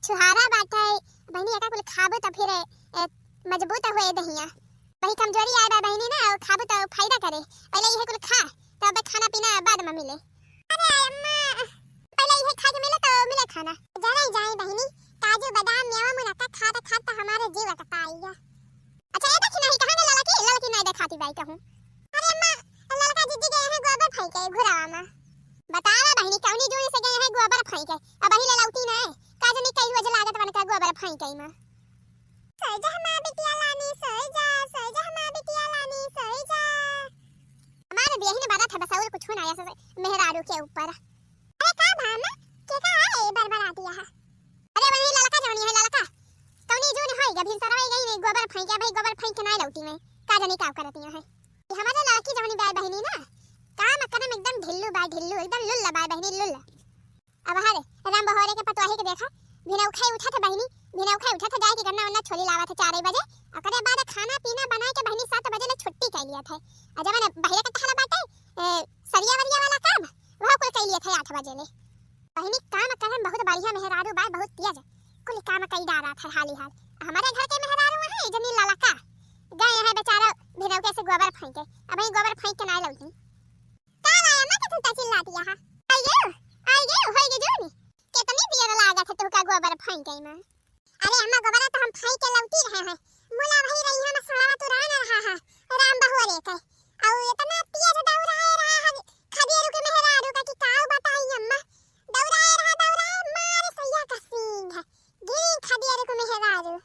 छुहारा बाटे बहनी एका कुल खाबो त फिर मजबूत होए दहिया वही कमजोरी आए बा बहनी ना खाबो त फायदा करे पहले ये कुल खा तब खाना पीना बाद में मिले। अरे अम्मा पहले ये खा के मिले तो मिले खाना जरा ही जाए बहनी काजू बादाम मेवा मुनक्का खाता खाता हमारे जीव का आएगा। अच्छा ये देखी नहीं कहां लड़की नहीं दिखाती बाई कहूं। अरे अम्मा लड़का जीजी गए हैं गोबर फेंके घुरावा में बतावा बहनी कौनी जोड़ी से गए हैं गोबर फेंके अब वही ललौती ना काजू नहीं कई वजह लागत बन का गोबर फेंके में सही जा हमार बिटिया लानी सही जा हमार बिटिया लानी सही जा। हमारे बेही ने बात था बस और कुछ ना आया मेहरारू के ऊपर। अरे का भाम के का है बरबर आती है। अरे वही ललका जवनी है ललका कौनी जोन होई गभी सरवाई गई नहीं गोबर फेंके भाई गोबर फेंक के ना लौटी में का जाने का करती है हमारे लड़की जवनी बाय बहनी ना काम करम एकदम ढिल्लू बाय ढिल्लू एकदम लुल्ला बाय बहनी लुल्ला। अब हरे राम बहोरे के पतवाही के देखा बिना उखाई उठा था बहनी बिना उखाई उठा था जाए के करना वरना छोली लावा था 4 बजे और करे बाद खाना पीना बना के बहनी 7 बजे ले छुट्टी कर लिया था और जब मैंने बहिरा का थाला बाटे सरिया वरिया वाला काम वह कोई कर लिया था 8 बजे ले बहनी काम करम बहुत बढ़िया मेहरारू बाय बहुत तेज कुल काम कई डाला था हाली हाल। हमारे घर के मेहरारू है जनी ललका गए है बेचारा बिना कैसे गोबर फेंके अब ही गोबर फेंक के ना लौटी का आया मैं तो तू चिल्लाती है आई गयो होई गे जोनी कितनी देर लागा था तू का गोबर फेंके में। अरे अम्मा गोबर तो हम फेंक के लौटी रहे हैं मुला भाई रही हम सड़ावा तो रहा है राम बहोरे के और इतना तेज दौड़ाए रहा है खदेरू के मेहरारू का कि काऊ बताई अम्मा दौड़ाए मार सैया का सींग है गिरी खदेरू के मेहरारू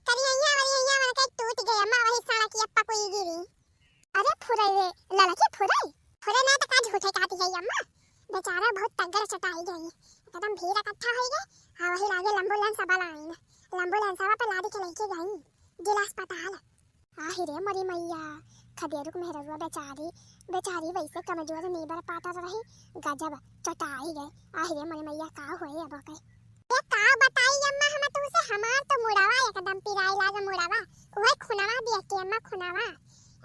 करिया वाला के टूट गई अम्मा वही साला की अप्पा कोई गिरी। अरे फुरे लड़की फुरे ना तो काज होते काटी गई अम्मा बेचारा बहुत तगड़ चटाई गई एकदम भीड़ इकट्ठा हो गए हां वही लागे एम्बुलेंस सब लाइन एम्बुलेंस सब पे लादी के लेके गई जिला अस्पताल। आही रे मरी मैया खदेरू के मेहररुआ बेचारी वैसे कमजोर नीबर पाता रही गजब चटाई गए। आही रे मरी मैया का होए अब के ये का बताई अम्मा हम तो से हमार तो मुड़ावा एकदम पिराई लागे मुड़ावा ओए खुनावा देख के अम्मा खुनावा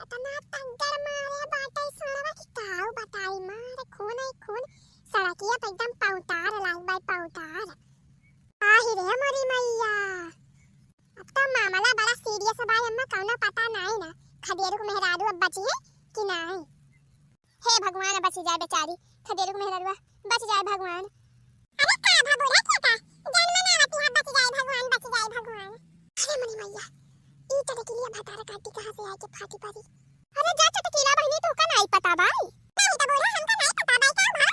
इतना तगड़ मारे बाटे सोनवा की काऊ बताई मारे खून सड़किया पे एकदम पाउतार लाग बाई पाउतार। आही रे मरी मैया अब तो मामला बड़ा सीरियस बाई अम्मा कौनो पता नहीं ना खदेरू को मेहरारू अब बची है कि नहीं। हे भगवान बच जाए बेचारी खदेरू को मेहरारू बच जाए भगवान। अरे का भगोरा क्या जन्म ना आती है बच जाए भगवान। अरे मरी मैया ई तो देखिए भतारा काटी कहां से आके फाटी पड़ी। अरे जा चटकीला बहनी तू का नहीं पता भाई नहीं तो बोला हमका नहीं पता भाई का भा।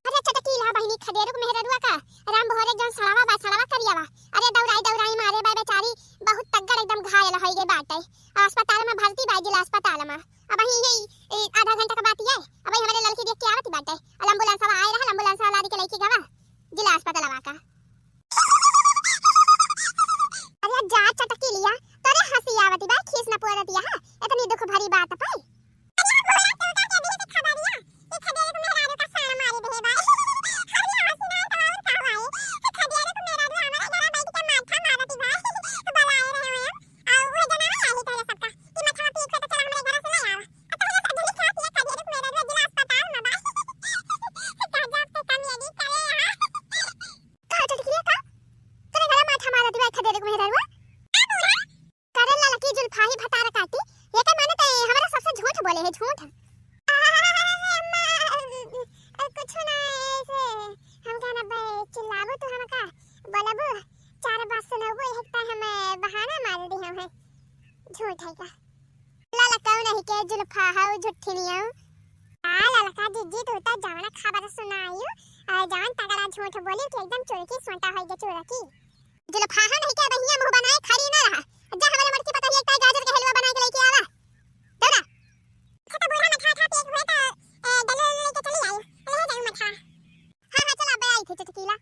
अरे चटकीला बहनी खदेरू को मेहरारू का राम बहोरे जन सड़ावा करियावा अरे दौड़ाई मारे बा बेचारी बहुत तगड़ एकदम घायल होई गई बाटे अस्पताल में भर्ती बा जिला अस्पताल में। अब ही आधा घंटा का बात है अब हमारे लड़की देख के आवत बाटे एम्बुलेंस आए रहा एम्बुलेंस वाला लादी के लेके गवा जिला अस्पताल का। अरे जा चटकी लिया तोरे हंसी आवती बा खीस न पोरती है इतनी दुख भरी बात पे। अरे बोला तो का दिल से खबरिया ये खदेरू को मेहरारू का साड़ मारी दे बा हरिया हंसी ना तो और का आए खदेरू को मेहरारू हमारे जरा बैठ के माथा मारती बा बलाए रहे हैं और वो जना आई तेरे सबका कि माथा पीट के तो चला हमारे घर से नहीं आवा अब तो ये दिल खा के खदेरू को मेहरारू जिला अस्पताल में बा का जब पे कमी करे यहां का चटकी का तेरे गला माथा मारती बा खदेरू को मेहरारू करला लकी जुल्फाही भतारा काटी ये का माने ते हमारा सबसे झूठ बोले है झूठ। कुछ ना ऐसे हम कहना बे चिल्लाबो तो हमका बोलबो 4 बात सुनबो एक त हम बहाना मार दी हम है झूठ है का लाला कौ नहीं के जुल्फा है झूठी नहीं है लाला का जीजी तो जाना खबर सुनाइयो जान तगड़ा झूठ बोली कि एकदम चोरकी सोटा होई गे चोरकी जुल्फा नहीं के बहिया मुंह बनाए खड़ी ना रहा जा हमारे मटकी पता है एक गाजर का हलवा बना के लेके आवा दौड़ा खटा बोरा में खा पेट हुआ तो डलो लेके चली आई ले जाऊं मठा हां चला बे आई थी चटकीला।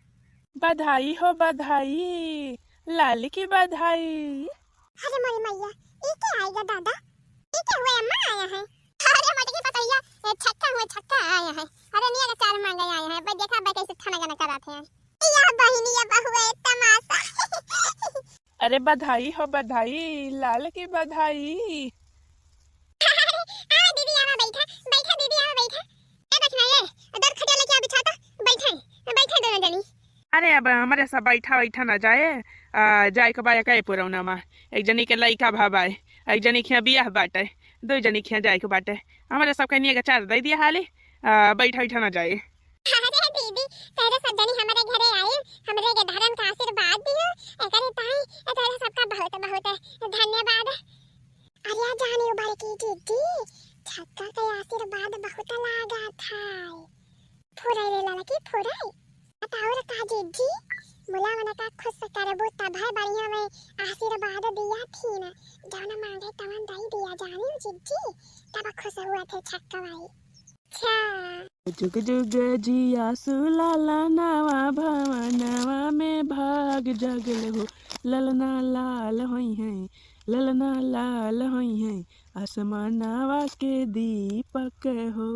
बधाई हो बधाई लाली की बधाई। अरे मोरी मैया ई के आएगा दादा ई के हुए अम्मा आया है। अरे मटकी पता है छक्का आया है अरे निया का 4 मांगे आए हैं भाई देखा भाई कैसे थाना गाना कराते हैं या बहिनी या बहुए तमाशा। अरे बधाई हो बधाई लाल की बधाई। दीदी आवा बैठा दीदी आवा बैठा ए बैठना ये दर खटिया लेके आ बिछाता बैठे दोनों जनी। अरे अब हमारे सब बैठा बैठा ना जाए जाए के बाया कहे पुरौना में एक जनी के लइका भाबाए एक जनी खिया बियाह बाटे दो जनी खिया जाए के बाटे हमारे सब कनिए के चार दे दिया हाली बैठा बैठा ना जाए। अरे दीदी तेरे सब जनी हमारे घरे आए हमरे के धर्म का आशीर्वाद दियो एकरे ताई तेरे सबका बहुत बहुत धन्यवाद। अरे जाने उबार की दीदी छक्का के आशीर्वाद बहुत लागा था फुराई रे लाला की फुराई बताओ रे का दीदी मुला मना का खुश करबो तब है बढ़िया में आशीर्वाद दिया थी ना जाना मांगे तवन दई दिया जानी दीदी तब खुश हुआ थे छक्का भाई। जुग जुग जिया सुलाला नावा भवनवा में भाग जगल हो ललना लाल होई है ललना लाल होई है आसमानवा के दीपक हो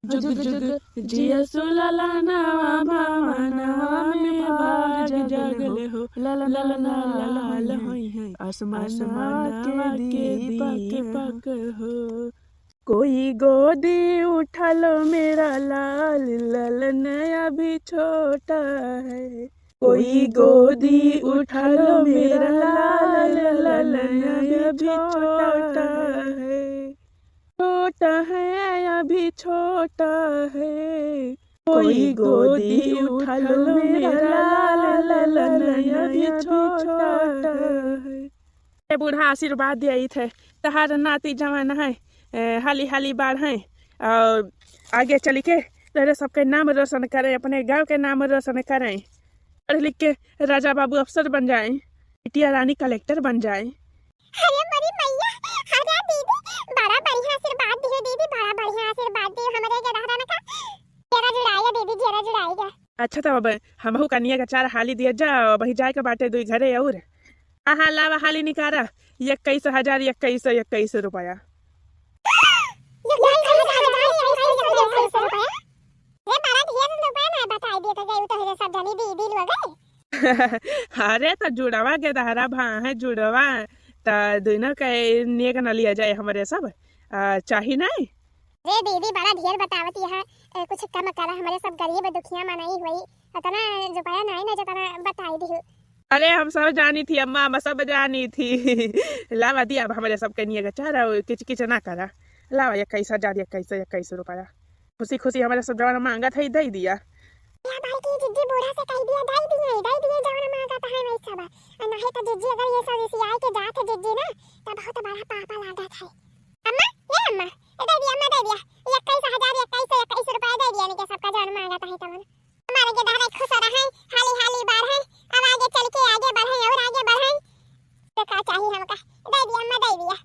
जुग जुग जिया सुलाला नावा भवनवा में भाग जगल हो ललना लाल होई है आसमानवा के दीपक हो। कोई गोदी उठा लो मेरा लाल ललन अभी छोटा है कोई गोदी उठा लो मेरा लाल ललन अभी छोटा है अभी छोटा है कोई गोदी उठा लो मेरा लाल ललन अभी छोटा है। बूढ़ा आशीर्वाद दिया थे तहार नाती जवान है हाली हाली बाढ़ हैं और आगे चल के तेरे सबके नाम रोशन करें अपने गांव के नाम रोशन करें पढ़ लिख के राजा बाबू अफसर बन जाएं बिटिया रानी कलेक्टर बन जाएं। अरे बड़ी मैया अरे दीदी बड़ा बढ़िया आशीर्वाद दियो दीदी बड़ा बढ़िया आशीर्वाद दियो हमरे के दहरा का जरा जुड़ाएगा दीदी जरा जुड़ाएगा। अच्छा तो अब हमहू कनिया का चार हाली दिया जा वही जाए के बाटे दुई घरे और आहा लावा हाली निकारा 21,021 रुपया। अरे तो जुड़वा के दहरा भा है जुड़वा तो दोनों के नेक न लिया जाए हमारे सब चाहिए नहीं। रे दीदी बड़ा ढेर बतावती है कुछ कम करा हमारे सब गरीब दुखिया मनाई हुई अतना जो पाया नहीं ना जो तना बताई दी। अरे हम सब जानी थी अम्मा हम सब जानी थी लावा दिया अब हमारे सब के निये चारा किच किच ना करा लावा 21,021 रुपया खुशी खुशी हमारे सब जवान मांगा था दे दिया। या भाई की जिद्दी बूढ़ा से कह दिया दे दिए जवान मांगा था मैं सब नहीं तो जिद्दी अगर ये सब इसी आए के जात जिद्दी ना तो बहुत बड़ा पापा लागा था। अम्मा ये अम्मा दे दिया 21,021 रुपया दे दिया नहीं सबका जवान मांगा था तमन हमारे के दादा खुश रहे हाली हाली बाढ़ है अब आगे चल के आगे बढ़े और आगे बढ़े तो का चाहिए हमका दे दिया अम्मा दे दिया।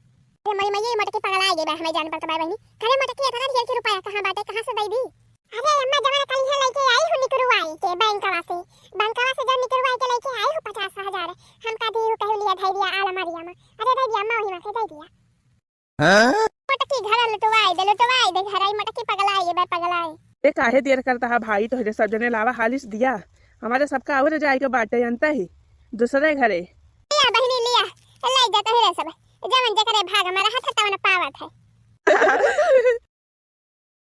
अरे मई मई मटकी पगला आ गई बा हमें जान पर भाई बहनी करे मटकी इतना ढेर के रुपया कहां बाटे कहां से दे दी। अरे अम्मा जमाना कल है लेके आई हूं निकरवाई के बैंकवा से जब निकरवाई के लेके आई हूं 50,000 हमका दी कह लिया धै दिया आला मारिया में अरे दे दिया अम्मा वही में दे दिया। हां मटकी घर लुटवाई दे घर आई मटकी पगला आई बे पगला आई ये काहे देर करता है भाई तो सब जने लावा हालिस दिया हमारे सबका और जाए के बाटे अंत ही दूसरे घरे लिया बहनी लिया ले जा कहे सब जवन जकरे भाग हमारा हाथ तवन पावत है।